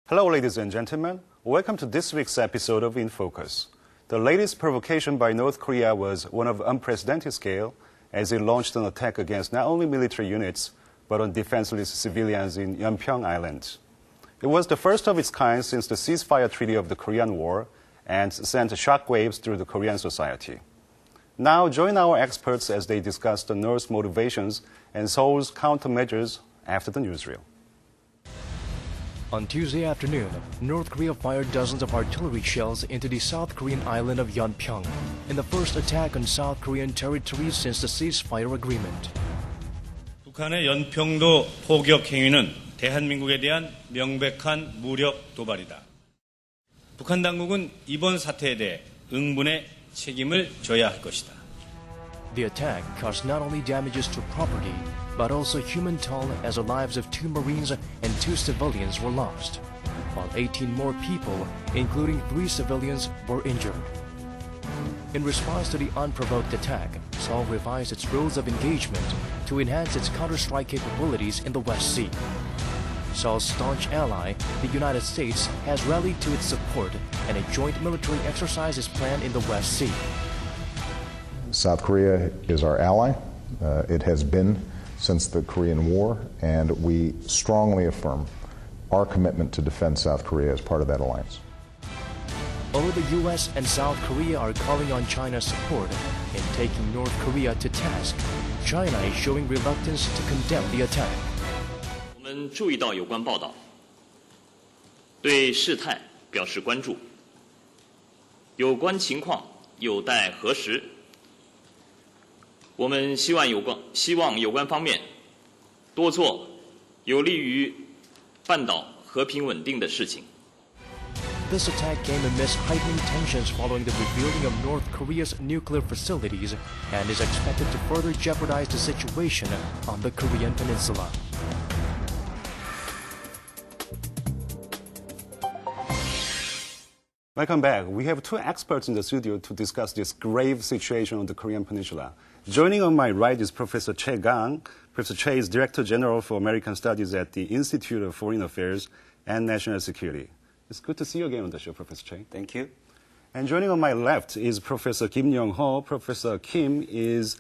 Hello, ladies and gentlemen. Welcome to this week's episode of InFocus. The latest provocation by North Korea was one of unprecedented scale, as it launched an attack against not only military units, but on defenseless civilians in Yeonpyeong Island. It was the first of its kind since the ceasefire treaty of the Korean War, and sent shockwaves through the Korean society. Now join our experts as they discuss the North's motivations and Seoul's countermeasures after the newsreel. On Tuesday afternoon, North Korea fired dozens of artillery shells into the South Korean island of Yeonpyeong in the first attack on South Korean territory since the ceasefire agreement. 북한의 연평도 포격 행위는 대한민국에 대한 명백한 무력 도발이다. 북한 당국은 이번 사태에 대해 응분의 책임을 져야 할 것이다. The attack caused not only damages to property, but also human toll as the lives of 2 Marines and 2 civilians were lost, while 18 more people, including 3 civilians, were injured. In response to the unprovoked attack, Seoul revised its rules of engagement to enhance its counter-strike capabilities in the West Sea. Seoul's staunch ally, the United States, has rallied to its support, and a joint military exercise is planned in the West Sea. South Korea is our ally. It has been since the Korean War, and we strongly affirm our commitment to defend South Korea as part of that alliance. Although the U.S. and South Korea are calling on China's support in taking North Korea to task, China is showing reluctance to condemn the attack. 我们注意到有关报道，对事态表示关注。有关情况有待核实。我们希望有关方面多做有利于半岛和平稳定的事情。 This attack came amidst heightening tensions following the rebuilding of North Korea's nuclear facilities and is expected to further jeopardize the situation on the Korean peninsula. Welcome back. We have 2 experts in the studio to discuss this grave situation on the Korean Peninsula. Joining on my right is Professor Che Gang. Professor Che is Director General for American Studies at the Institute of Foreign Affairs and National Security. It's good to see you again on the show, Professor Che. Thank you. And joining on my left is Professor Kim Young-ho. Professor Kim is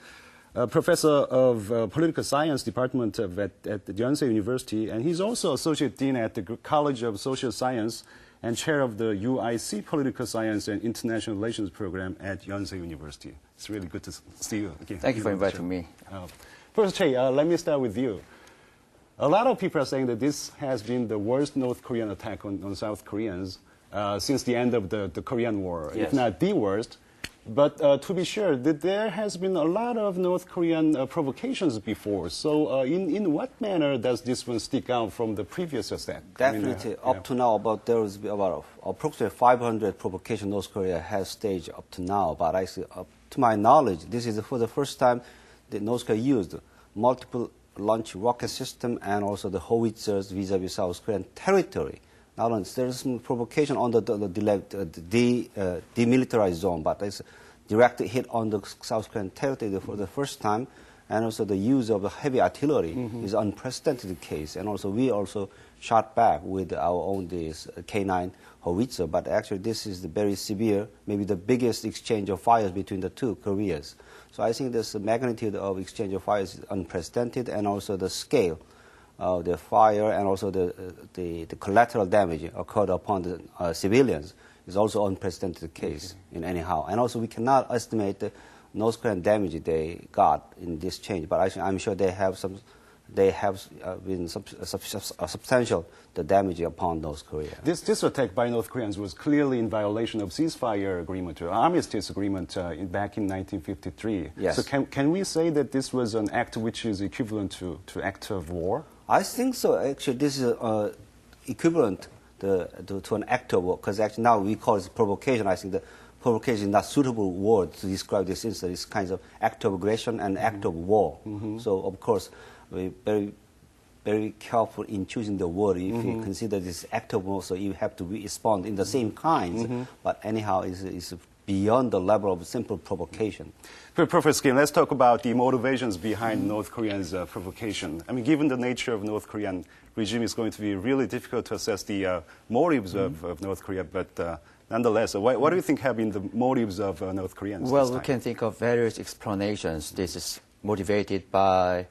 a professor of Political Science Department at the Yonsei University, and he's also Associate Dean at the College of Social Science and Chair of the UIC Political Science and International Relations Program at Yonsei University. It's really good to see you again. Thank you for inviting me. Professor Che, let me start with you. A lot of people are saying that this has been the worst North Korean attack on South Koreans since the end of the Korean War, yes. if not the worst. But to be sure, there has been a lot of North Korean provocations before. So in what manner does this one stick out from the previous attack? Definitely, up to now, there was about approximately 500 provocations North Korea has staged up to now. But actually, up to my knowledge, this is for the first time that North Korea used multiple launch rocket system and also the howitzers vis-a-vis South Korean territory. Not only there's some provocation on the demilitarized zone, but there's direct hit on the South Korean territory for the first time, and also the use of the heavy artillery is unprecedented case. And also we also shot back with our own this K9 howitzer, but actually this is the very severe, maybe the biggest exchange of fires between the 2 Koreas. So I think this magnitude of exchange of fires is unprecedented, and also the scale of the fire and also the collateral damage occurred upon the civilians is also unprecedented case in anyhow. And also we cannot estimate the North Korean damage they got in this change, but actually I'm sure they have been substantial the damage upon North Korea. This attack by North Koreans was clearly in violation of ceasefire agreement, or armistice agreement back in 1953. Yes. So can we say that this was an act which is equivalent to act of war? I think so. Actually, this is equivalent to an act of war, because actually now we call it provocation. I think the provocation is not suitable word to describe this incident. It's kind of act of aggression and act of war. So of course, we're very, very careful in choosing the word. If you consider this act of war, so you have to respond in the same kinds. But anyhow, it's beyond the level of simple provocation. Professor Kim, let's talk about the motivations behind North Korea's provocation. I mean, given the nature of North Korean regime, it's going to be really difficult to assess the motives of North Korea, but nonetheless, what do you think have been the motives of North Koreans? Well, we can think of various explanations. This is motivated by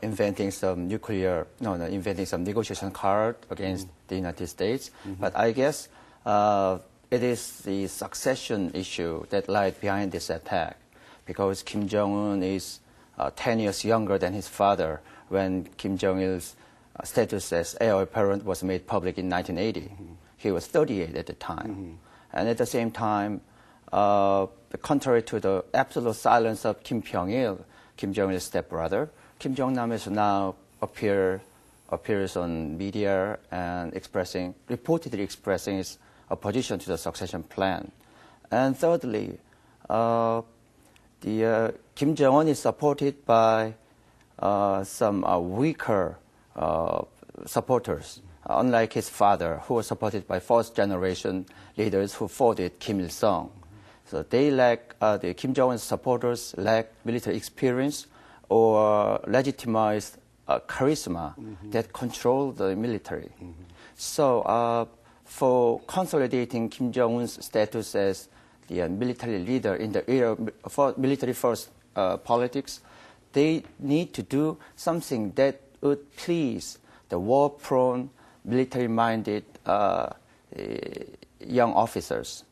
inventing some negotiation card against the United States. But I guess it is the succession issue that lies behind this attack, because Kim Jong-un is 10 years younger than his father when Kim Jong-il's status as heir apparent was made public in 1980. He was 38 at the time. And at the same time, contrary to the absolute silence of Kim Jong-il, Kim Jong-il's stepbrother, Kim Jong-nam is now appears on media and reportedly expressing his opposition to the succession plan. And thirdly, Kim Jong-un is supported by some weaker supporters, unlike his father, who was supported by fourth-generation leaders who fought with Kim Il-sung. So the Kim Jong-un's supporters lack military experience or legitimized charisma that control the military. So for consolidating Kim Jong-un's status as the military leader in the era of military-first politics, they need to do something that would please the war-prone, military-minded young officers.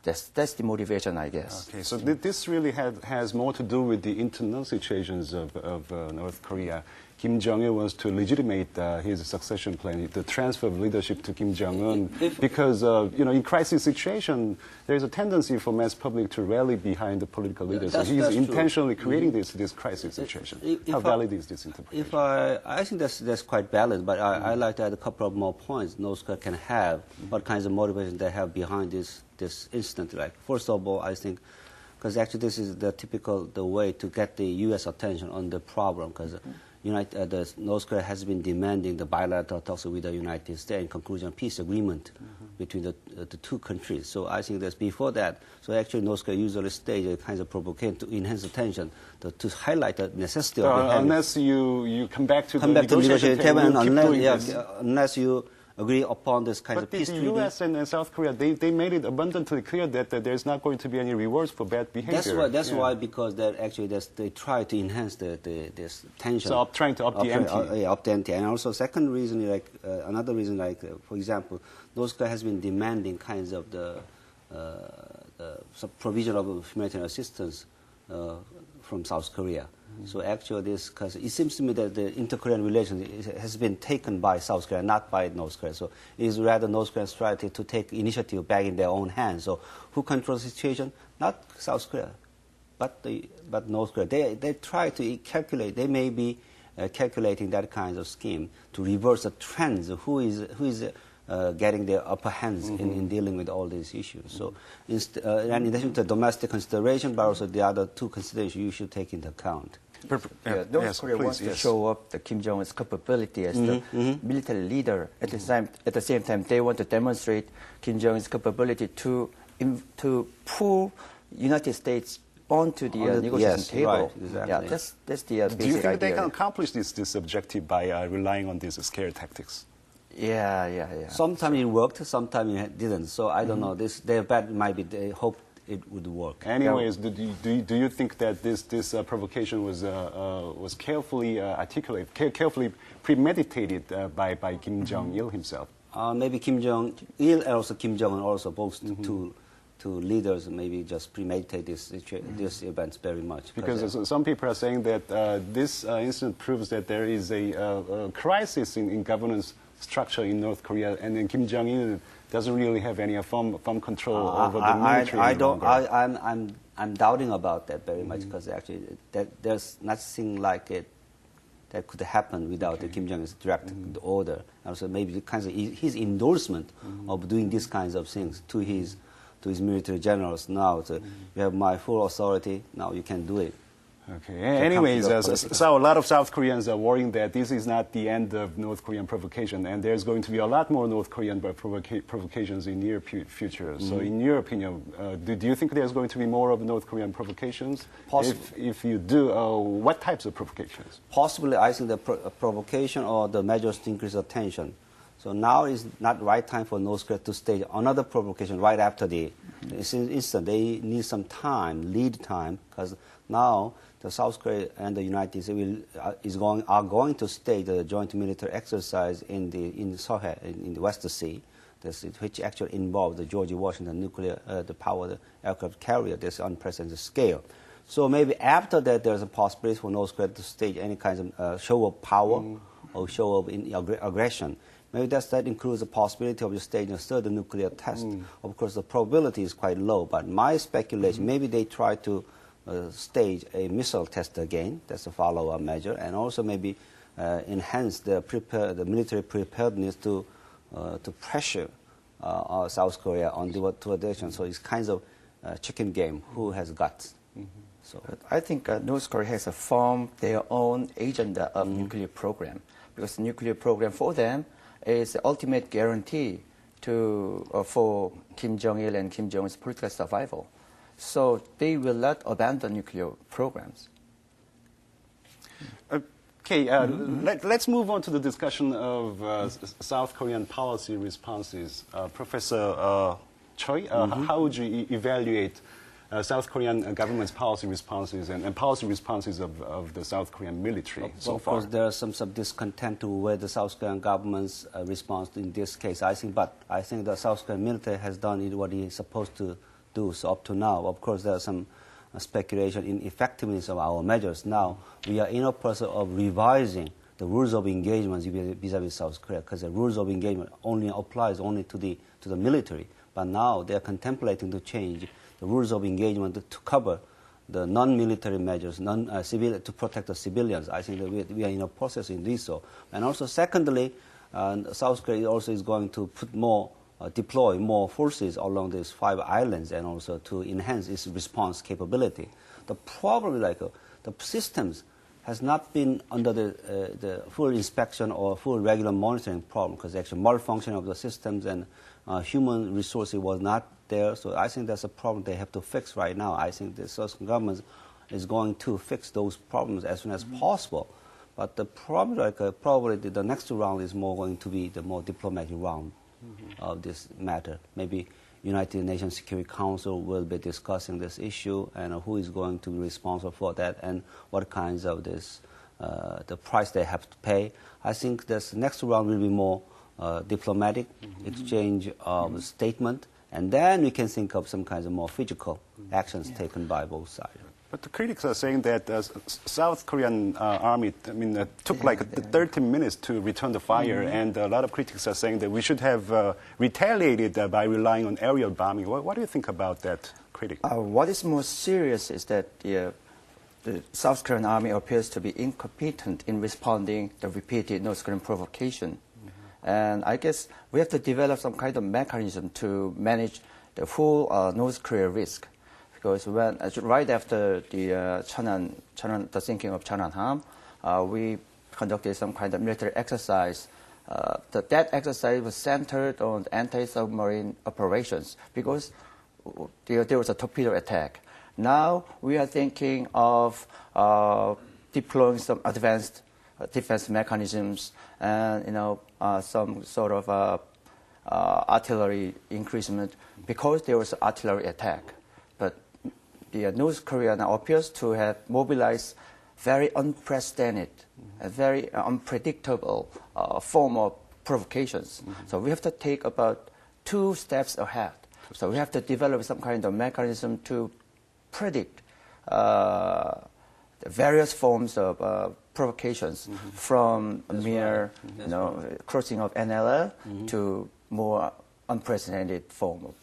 That's the motivation, I guess. Okay, so this really has more to do with the internal situations of North Korea. Kim Jong-il wants to legitimate his succession plan, the transfer of leadership to Kim Jong-un, because in crisis situation, there's a tendency for mass public to rally behind the political leaders. So he's intentionally creating this crisis situation. How valid is this interpretation? I think that's quite valid, but I like to add a couple of more points North Korea can have, what kinds of motivation they have behind this incident. Like, first of all, I think, because actually this is the way to get the U.S. attention on the problem, because North Korea has been demanding the bilateral talks with the United States in conclusion of peace agreement between the two countries. So I think that before that, so actually North Korea usually stage a kind of provocation to enhance attention, to highlight the necessity of unless you come back to the negotiation table, unless you agree upon this kind of peace treaty. But the U.S. and South Korea, they made it abundantly clear that there's not going to be any rewards for bad behavior. That's why, because they try to enhance this tension. So trying to up the ante. Up the ante. And also second reason, another reason, for example, North Korea has been demanding kinds of the provision of humanitarian assistance from South Korea. So actually because it seems to me that the inter-Korean relation has been taken by South Korea, not by North Korea. So it is rather North Korea's strategy to take initiative back in their own hands. So who controls the situation? Not South Korea, but North Korea. They try to calculate. They may be calculating that kind of scheme to reverse the trends. Who is getting the upper hands in dealing with all these issues. So, and in addition to domestic consideration, but also the other two considerations you should take into account. North Korea wants to show up the Kim Jong-un's capability as the military leader. At the same time, they want to demonstrate Kim Jong-un's capability to pull United States onto the negotiation table. Right, exactly. Yeah, that's the basic idea. Do you think they can accomplish this objective by relying on these scare tactics? Yeah. Sometimes it worked, sometimes it didn't. So I don't know. Their bet might be they hoped it would work. Anyways, do you think that this provocation was carefully articulated, carefully premeditated by Kim Jong-il himself? Maybe Kim Jong-il and also Kim Jong-un also both two leaders maybe just premeditate this event very much. Because some people are saying that this incident proves that there is a crisis in governance structure in North Korea, and then Kim Jong-il doesn't really have any firm control over the military. I'm doubting about that very much, because actually there's nothing like it that could happen without the Kim Jong-il's direct order. Also maybe his endorsement of doing these kinds of things to his military generals now. So you have my full authority, now you can do it. Okay. Anyways, so a lot of South Koreans are worrying that this is not the end of North Korean provocation, and there's going to be a lot more North Korean provocations in near future. So, in your opinion, do you think there's going to be more of North Korean provocations? If you do, what types of provocations? Possibly, I think the provocation or the measures to increase attention. So now is not the right time for North Korea to stage another provocation right after the incident. They need some time, lead time, because now the South Korea and the United States are going to stage a joint military exercise in the West Sea, which actually involves the George Washington nuclear the aircraft carrier. This unprecedented scale. So maybe after that, there's a possibility for North Korea to stage any kind of show of power or show of aggression. Maybe that includes the possibility of staging a third nuclear test. Of course, the probability is quite low, but my speculation, maybe they try to stage a missile test again. That's a follow-up measure, and also maybe enhance the military preparedness to pressure South Korea on the direction. So it's kind of a chicken game. Who has guts? So I think North Korea has formed their own agenda of nuclear program, because the nuclear program for them is the ultimate guarantee for Kim Jong-il and Kim Jong-un's political survival. So they will not abandon nuclear programs. Okay, let's move on to the discussion of South Korean policy responses. Professor Choi, how would you evaluate South Korean government's policy responses and policy responses of the South Korean military so far? Of course, there is some discontent to where the South Korean government's response in this case. I think the South Korean military has done what it's supposed to do. So up to now, of course, there is some speculation in effectiveness of our measures. Now we are in a process of revising the rules of engagement vis-a-vis South Korea, because the rules of engagement only applies to the military. But now they are contemplating to change the rules of engagement to cover the non-military measures, to protect the civilians. I think that we are in a process in this. So, and also secondly, South Korea also is going to deploy more forces along these 5 islands, and also to enhance its response capability. The problem, the systems, has not been under the full inspection or full regular monitoring problem, because actually malfunction of the systems and human resources was not there. So I think that's a problem they have to fix right now. I think the South government is going to fix those problems as soon as possible. But the problem, probably the next round is more going to be the more diplomatic round of this matter. Maybe United Nations Security Council will be discussing this issue, and who is going to be responsible for that, and what kinds of the price they have to pay. I think this next round will be more diplomatic exchange of statement, and then we can think of some kinds of more physical actions taken by both sides. But the critics are saying that South Korean army, took like 30 minutes to return the fire, and a lot of critics are saying that we should have retaliated by relying on aerial bombing. What do you think about that critic? What is more serious is that the South Korean army appears to be incompetent in responding to repeated North Korean provocation. And I guess we have to develop some kind of mechanism to manage the full North Korea risk. Because right after the sinking of Cheonan, we conducted some kind of military exercise. That exercise was centered on anti-submarine operations, because there was a torpedo attack. Now we are thinking of deploying some advanced defense mechanisms and some sort of artillery increasement, because there was an artillery attack. But the North Korea now appears to have mobilized very unprecedented, a very unpredictable form of provocations. So we have to take about 2 steps ahead. So we have to develop some kind of mechanism to predict the various forms of provocations, from mere crossing of NLL to more unprecedented form of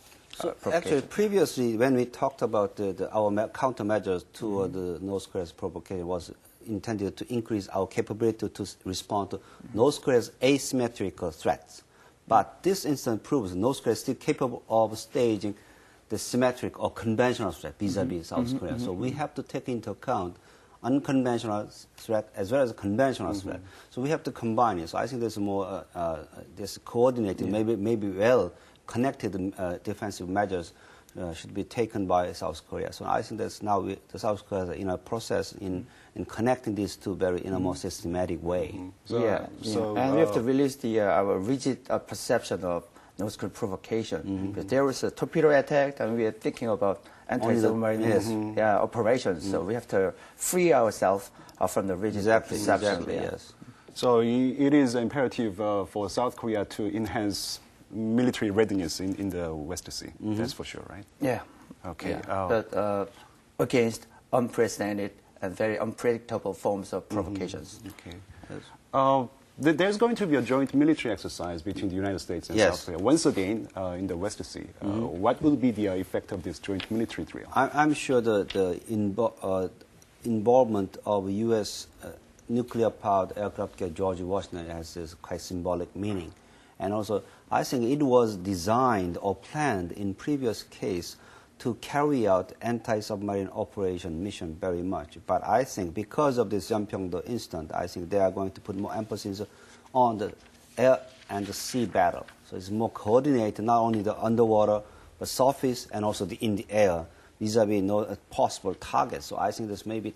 actually, previously, when we talked about our countermeasures to the North Korea's provocation, was intended to increase our capability to respond to North Korea's asymmetrical threats. But this instance proves North Korea is still capable of staging the symmetric or conventional threat vis-a-vis South Korea. So we have to take into account unconventional threat as well as a conventional threat. So we have to combine it. So I think there's more this coordinated, maybe well connected defensive measures should be taken by South Korea. So I think that's now the South Korea is in a process in connecting these two very in a more systematic way. So, and we have to release our rigid perception of North Korean provocation. Because there was a torpedo attack, and we are thinking about anti-submarine operations. So we have to free ourselves from the rigid perception. Yes. So it is imperative for South Korea to enhance military readiness in the West Sea. That's for sure, right? Yeah. Okay. Yeah. But against unprecedented and very unpredictable forms of provocations. Okay. There's going to be a joint military exercise between the United States and South Korea, once again in the West Sea. What will be the effect of this joint military drill? I'm sure the involvement of U.S. nuclear-powered aircraft carrier George Washington has this quite symbolic meaning. And also, I think it was designed or planned in previous case to carry out anti-submarine operation mission very much. But I think because of this Yeonpyeong-do incident, I think they are going to put more emphasis on the air and the sea battle. So it's more coordinated, not only the underwater, but surface and also in the air, vis-a-vis possible targets. So I think this maybe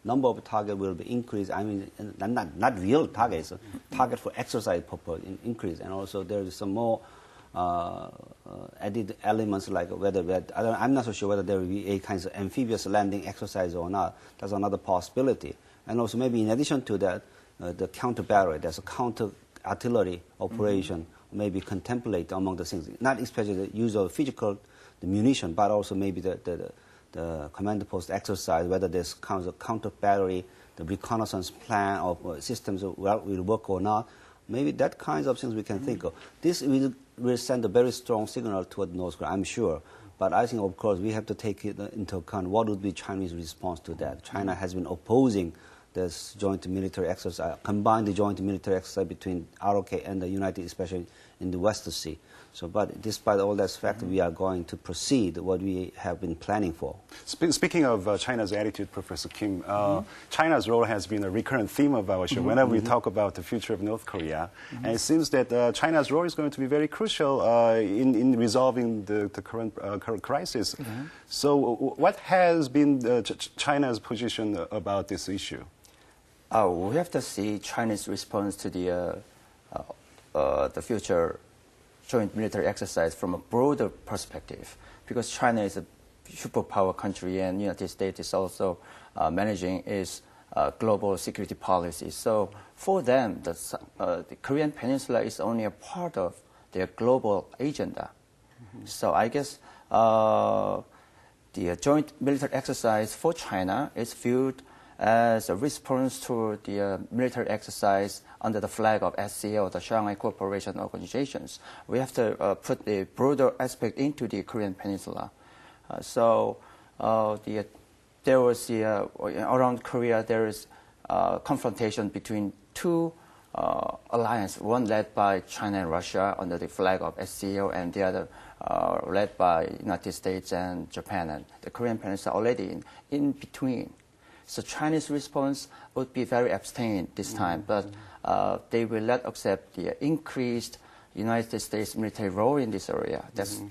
number of target will be increased. I mean, not real targets, target for exercise purpose increase. And also there is some more added elements like I'm not so sure whether there will be a kind of amphibious landing exercise or not. That's another possibility. And also maybe in addition to that, the counter battery, there's a counter artillery operation maybe contemplate among the things. Not especially the use of physical the munition, but also maybe the command post exercise, whether there's counter battery, the reconnaissance plan or systems will work or not. Maybe that kinds of things we can think of. This will send a very strong signal toward North Korea, I'm sure. But I think, of course, we have to take it into account what would be Chinese response to that. China has been opposing this joint military exercise, combined the joint military exercise between ROK and the United, especially in the West Sea. So, but despite all that fact, we are going to proceed what we have been planning for. Speaking of China's attitude, Professor Kim, China's role has been a recurrent theme of our show whenever we talk about the future of North Korea. And it seems that China's role is going to be very crucial in resolving the current crisis. So what has been China's position about this issue? We have to see China's response to the future joint military exercise from a broader perspective, because China is a superpower country and the United States is also managing its global security policy. So for them, the Korean Peninsula is only a part of their global agenda. So I guess the joint military exercise for China is viewed as a response to the military exercise under the flag of SCO, the Shanghai Cooperation Organizations. We have to put the broader aspect into the Korean Peninsula. There was around Korea, there is confrontation between two alliances, one led by China and Russia under the flag of SCO, and the other led by United States and Japan. And the Korean Peninsula already in between. So Chinese response would be very abstained this time, but they will not accept the increased United States military role in this area. That's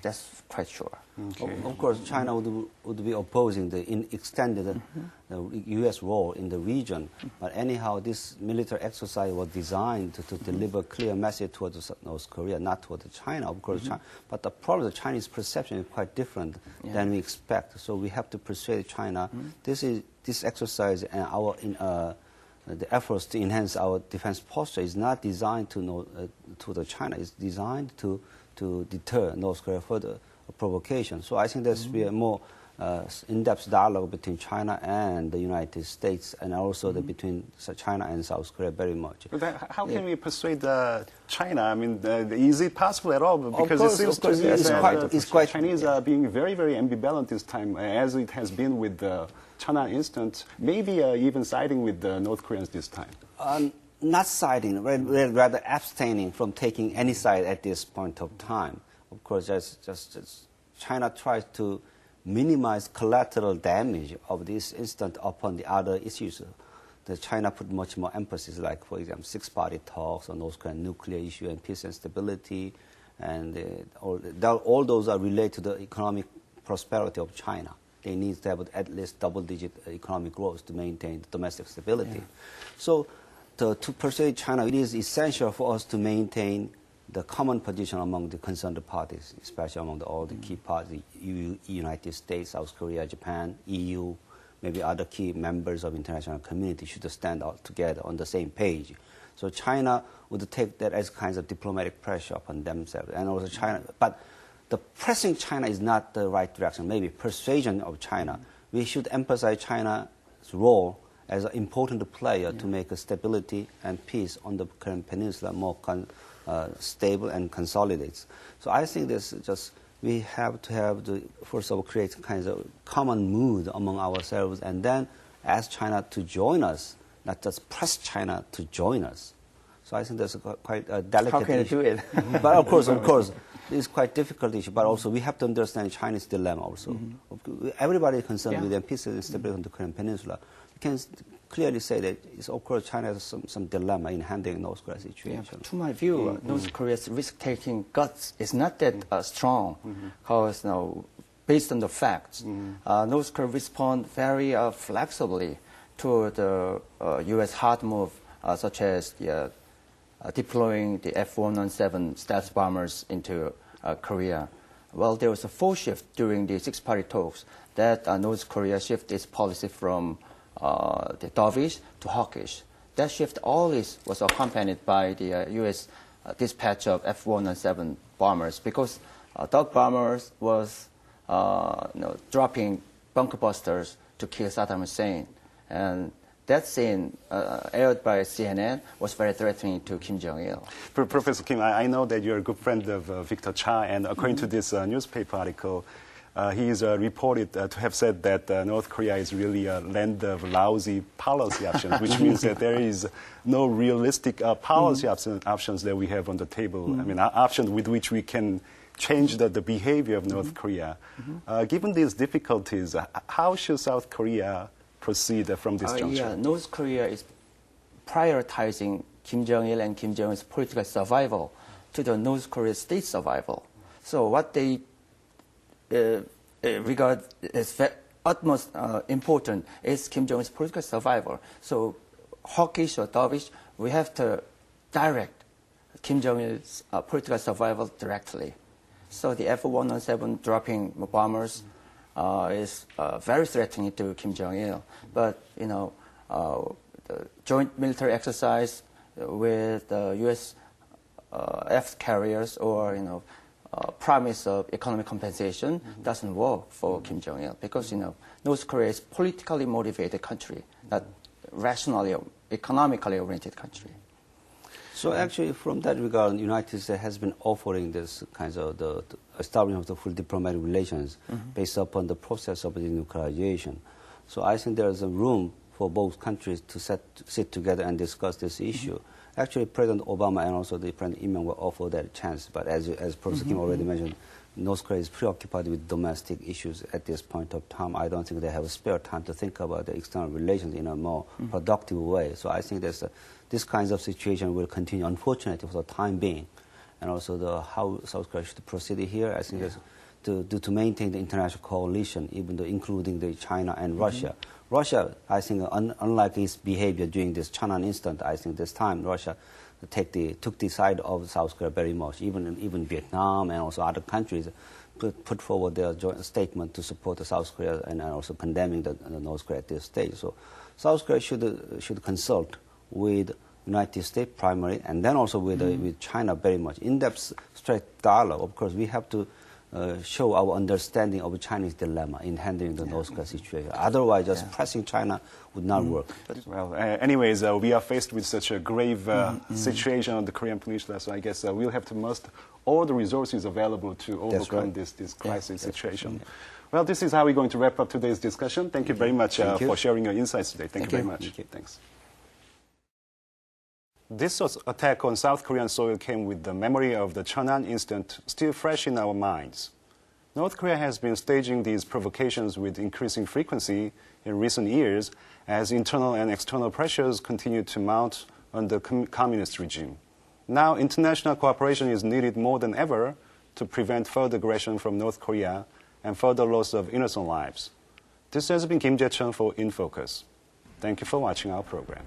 quite sure. Okay. Of course, China would be opposing the extended U.S. role in the region. But anyhow, this military exercise was designed to deliver a clear message towards North Korea, not towards China. Of course, but the problem, the Chinese perception is quite different than we expect. So we have to persuade China. This exercise and the efforts to enhance our defense posture is not designed to the China. It's designed to deter North Korea further provocation. So I think there's be a more in-depth dialogue between China and the United States, and also between China and South Korea very much. But how can we persuade China? I mean, is it possible at all? Because it seems to me that Chinese are being very, very ambivalent this time, as it has been with the China instance, maybe even siding with the North Koreans this time. Not siding, rather abstaining from taking any side at this point of time. Of course, just China tries to minimize collateral damage of this incident upon the other issues. China put much more emphasis, like, for example, six-party talks on those kind of nuclear issue and peace and stability, and all those are related to the economic prosperity of China. They need to have at least double-digit economic growth to maintain domestic stability. Yeah. So to persuade China, it is essential for us to maintain the common position among the concerned parties, especially among all the key parties, United States, South Korea, Japan, EU, maybe other key members of international community should stand out together on the same page. So China would take that as kinds of diplomatic pressure upon themselves. And also China, but the pressing China is not the right direction. Maybe persuasion of China. We should emphasize China's role as an important player to make a stability and peace on the Korean Peninsula more stable and consolidated. So I think this is just, we have to have the, first of all, create kinds of common mood among ourselves, and then ask China to join us, not just press China to join us. So I think that's quite a delicate issue. How can you do it? But of course, it's quite difficult issue. But also we have to understand Chinese dilemma also. Everybody is concerned with the peace and stability on the Korean Peninsula. We can clearly say that, of course, China has some dilemma in handling North Korea's situation. Yeah, to my view, North Korea's risk-taking guts is not that strong, because based on the facts, North Korea respond very flexibly to the U.S. hard move, such as deploying the F-117 stealth bombers into Korea. Well, there was a force shift during the six-party talks that North Korea shifted its policy from the dovish to hawkish. That shift always was accompanied by the U.S. Dispatch of F-117 bombers, because dog bombers was dropping bunker busters to kill Saddam Hussein. And that scene, aired by CNN, was very threatening to Kim Jong-il. Professor Kim, I know that you're a good friend of Victor Cha, and according to this newspaper article, he is reported to have said that North Korea is really a land of lousy policy options, which means that there is no realistic policy options that we have on the table. I mean, options with which we can change the behavior of North Korea. Given these difficulties, how should South Korea proceed from this juncture? Yeah, North Korea is prioritizing Kim Jong-il and Kim Jong-un's political survival to the North Korean state survival. So what they regard as utmost important is Kim Jong-un's political survival. So hawkish or dovish, we have to direct Kim Jong-il's political survival directly. So the F-117 dropping bombers is very threatening to Kim Jong-il. But, the joint military exercise with the U.S. F carriers or, promise of economic compensation doesn't work for Kim Jong-il, because, North Korea is a politically motivated country, not rationally, economically oriented country. So actually, from that regard, the United States has been offering this kinds of the establishment of the full diplomatic relations based upon the process of denuclearization. So I think there is a room for both countries to sit together and discuss this issue. Actually, President Obama and also the President Im were offered that chance, but as Professor Kim already mentioned, North Korea is preoccupied with domestic issues at this point of time. I don't think they have a spare time to think about the external relations in a more productive way. So I think this kinds of situation will continue, unfortunately, for the time being. And also how South Korea should proceed here, I think to maintain the international coalition, even though including China and Russia. Russia, I think, unlike its behavior during this Cheonan incident, I think this time Russia took the side of South Korea very much. Even Vietnam and also other countries put forward their joint statement to support South Korea and also condemning the North Korea at this stage. So South Korea should consult with United States primarily, and then also with China very much. In-depth straight dialogue. Of course, we have to show our understanding of Chinese dilemma in handling the North Korea situation. Otherwise, just pressing China would not work. Well, anyways, we are faced with such a grave situation on the Korean Peninsula, so I guess we'll have to muster all the resources available to overcome this crisis situation. Well, this is how we're going to wrap up today's discussion. Thank you very much for sharing your insights today. Thank you very much. Thanks. This attack on South Korean soil came with the memory of the Cheonan incident still fresh in our minds. North Korea has been staging these provocations with increasing frequency in recent years as internal and external pressures continue to mount on the communist regime. Now, international cooperation is needed more than ever to prevent further aggression from North Korea and further loss of innocent lives. This has been Kim Jae-chun for InFocus. Thank you for watching our program.